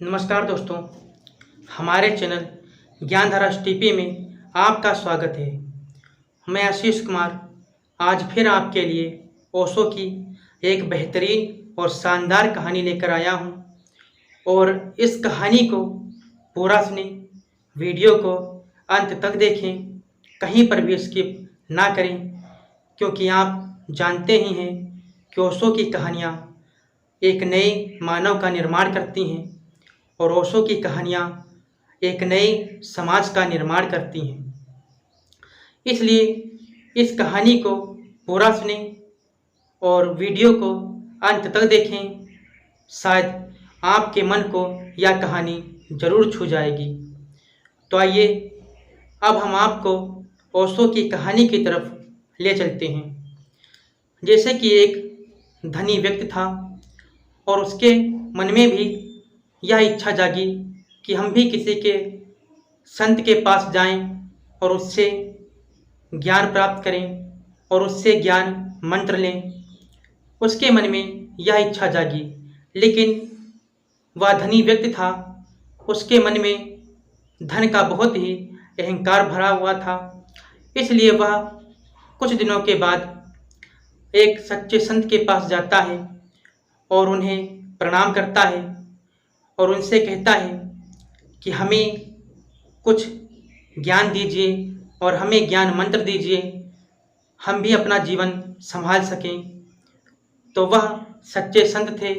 नमस्कार दोस्तों, हमारे चैनल ज्ञानधारा टीपी में आपका स्वागत है। मैं आशीष कुमार आज फिर आपके लिए ओशो की एक बेहतरीन और शानदार कहानी लेकर आया हूं और इस कहानी को पूरा सुनें, वीडियो को अंत तक देखें, कहीं पर भी स्किप ना करें, क्योंकि आप जानते ही हैं कि ओशो की कहानियाँ एक नए मानव का निर्माण करती हैं और ओशो की कहानियाँ एक नए समाज का निर्माण करती हैं। इसलिए इस कहानी को पूरा सुने और वीडियो को अंत तक देखें, शायद आपके मन को यह कहानी ज़रूर छू जाएगी। तो आइए अब हम आपको ओशो की कहानी की तरफ ले चलते हैं। जैसे कि एक धनी व्यक्ति था और उसके मन में भी यह इच्छा जागी कि हम भी किसी के संत के पास जाएं और उससे ज्ञान प्राप्त करें और उससे ज्ञान मंत्र लें। उसके मन में यह इच्छा जागी, लेकिन वह धनी व्यक्ति था, उसके मन में धन का बहुत ही अहंकार भरा हुआ था। इसलिए वह कुछ दिनों के बाद एक सच्चे संत के पास जाता है और उन्हें प्रणाम करता है और उनसे कहता है कि हमें कुछ ज्ञान दीजिए और हमें ज्ञान मंत्र दीजिए, हम भी अपना जीवन संभाल सकें। तो वह सच्चे संत थे,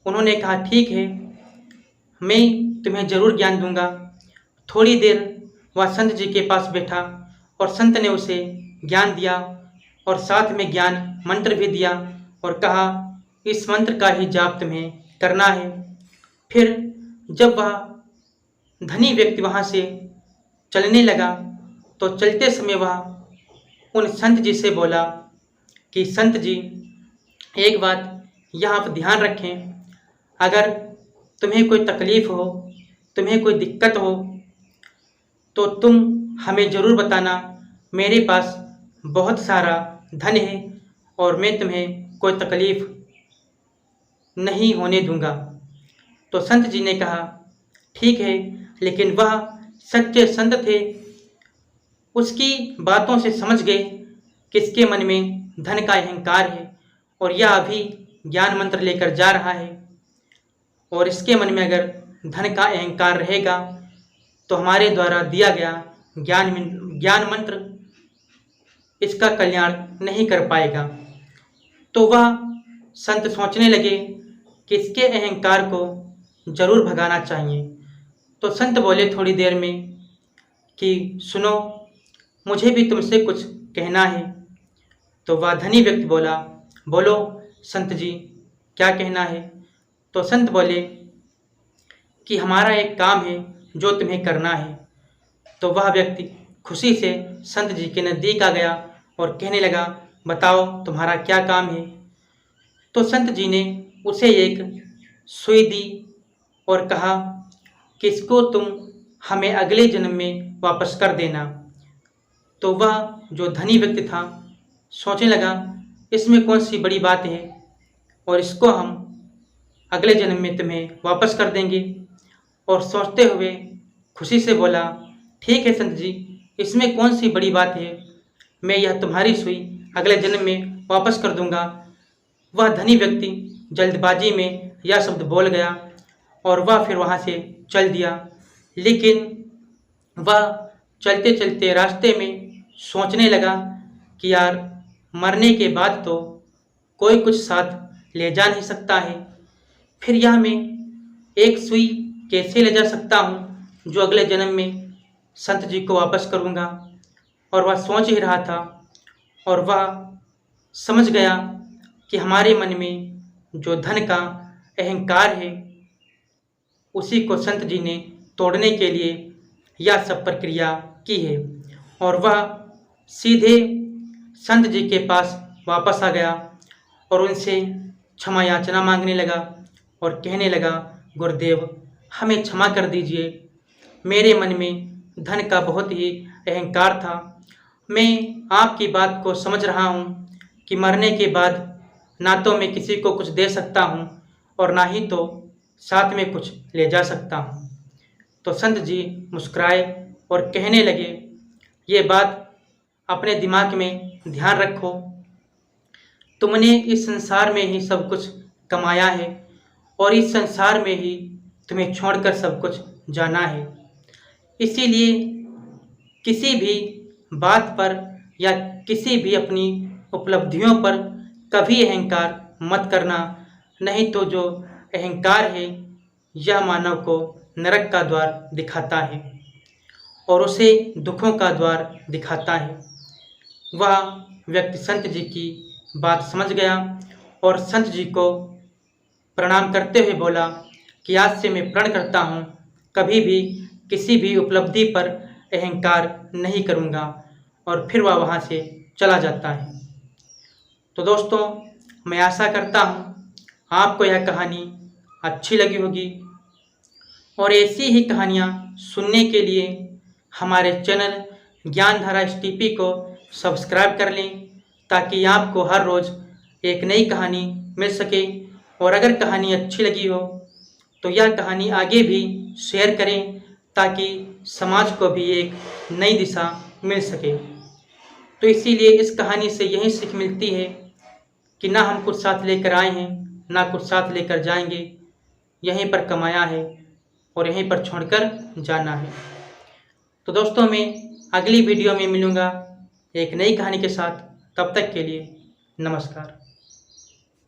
उन्होंने कहा ठीक है, मैं तुम्हें ज़रूर ज्ञान दूंगा। थोड़ी देर वह संत जी के पास बैठा और संत ने उसे ज्ञान दिया और साथ में ज्ञान मंत्र भी दिया और कहा इस मंत्र का ही जाप तुम्हें करना है। फिर जब वह धनी व्यक्ति वहाँ से चलने लगा तो चलते समय वह उन संत जी से बोला कि संत जी, एक बात यह आप ध्यान रखें, अगर तुम्हें कोई तकलीफ़ हो, तुम्हें कोई दिक्कत हो तो तुम हमें ज़रूर बताना। मेरे पास बहुत सारा धन है और मैं तुम्हें कोई तकलीफ़ नहीं होने दूंगा। तो संत जी ने कहा ठीक है, लेकिन वह सच्चे संत थे, उसकी बातों से समझ गए कि इसके मन में धन का अहंकार है और यह अभी ज्ञान मंत्र लेकर जा रहा है और इसके मन में अगर धन का अहंकार रहेगा तो हमारे द्वारा दिया गया ज्ञान मंत्र इसका कल्याण नहीं कर पाएगा। तो वह संत सोचने लगे कि इसके अहंकार को ज़रूर भगाना चाहिए। तो संत बोले थोड़ी देर में कि सुनो, मुझे भी तुमसे कुछ कहना है। तो वह धनी व्यक्ति बोला, बोलो संत जी, क्या कहना है। तो संत बोले कि हमारा एक काम है जो तुम्हें करना है। तो वह व्यक्ति खुशी से संत जी के नज़दीक आ गया और कहने लगा, बताओ तुम्हारा क्या काम है। तो संत जी ने उसे एक सुई दी और कहा कि इसको तुम हमें अगले जन्म में वापस कर देना। तो वह जो धनी व्यक्ति था सोचने लगा इसमें कौन सी बड़ी बात है और इसको हम अगले जन्म में तुम्हें वापस कर देंगे। और सोचते हुए खुशी से बोला, ठीक है संत जी, इसमें कौन सी बड़ी बात है, मैं यह तुम्हारी सुई अगले जन्म में वापस कर दूंगा। वह धनी व्यक्ति जल्दबाजी में यह शब्द बोल गया और वह फिर वहाँ से चल दिया। लेकिन वह चलते चलते रास्ते में सोचने लगा कि यार, मरने के बाद तो कोई कुछ साथ ले जा नहीं सकता है, फिर यह मैं एक सुई कैसे ले जा सकता हूँ जो अगले जन्म में संत जी को वापस करूँगा। और वह सोच ही रहा था और वह समझ गया कि हमारे मन में जो धन का अहंकार है उसी को संत जी ने तोड़ने के लिए यह सब प्रक्रिया की है। और वह सीधे संत जी के पास वापस आ गया और उनसे क्षमा याचना मांगने लगा और कहने लगा, गुरुदेव हमें क्षमा कर दीजिए, मेरे मन में धन का बहुत ही अहंकार था। मैं आपकी बात को समझ रहा हूँ कि मरने के बाद ना तो मैं किसी को कुछ दे सकता हूँ और ना ही तो साथ में कुछ ले जा सकता हूँ। तो संत जी मुस्कुराए और कहने लगे, ये बात अपने दिमाग में ध्यान रखो, तुमने इस संसार में ही सब कुछ कमाया है और इस संसार में ही तुम्हें छोड़कर सब कुछ जाना है। इसीलिए किसी भी बात पर या किसी भी अपनी उपलब्धियों पर कभी अहंकार मत करना, नहीं तो जो अहंकार है यह मानव को नरक का द्वार दिखाता है और उसे दुखों का द्वार दिखाता है। वह व्यक्ति संत जी की बात समझ गया और संत जी को प्रणाम करते हुए बोला कि आज से मैं प्रण करता हूँ कभी भी किसी भी उपलब्धि पर अहंकार नहीं करूँगा, और फिर वह वहाँ से चला जाता है। तो दोस्तों, मैं आशा करता हूँ आपको यह कहानी अच्छी लगी होगी और ऐसी ही कहानियाँ सुनने के लिए हमारे चैनल ज्ञानधारा STP को सब्सक्राइब कर लें, ताकि आपको हर रोज़ एक नई कहानी मिल सके। और अगर कहानी अच्छी लगी हो तो यह कहानी आगे भी शेयर करें, ताकि समाज को भी एक नई दिशा मिल सके। तो इसीलिए इस कहानी से यही सीख मिलती है कि ना हम कुछ साथ लेकर आए हैं, ना कुछ साथ लेकर जाएंगे। यहीं पर कमाया है और यहीं पर छोड़कर जाना है। तो दोस्तों, मैं अगली वीडियो में मिलूँगा एक नई कहानी के साथ। तब तक के लिए नमस्कार।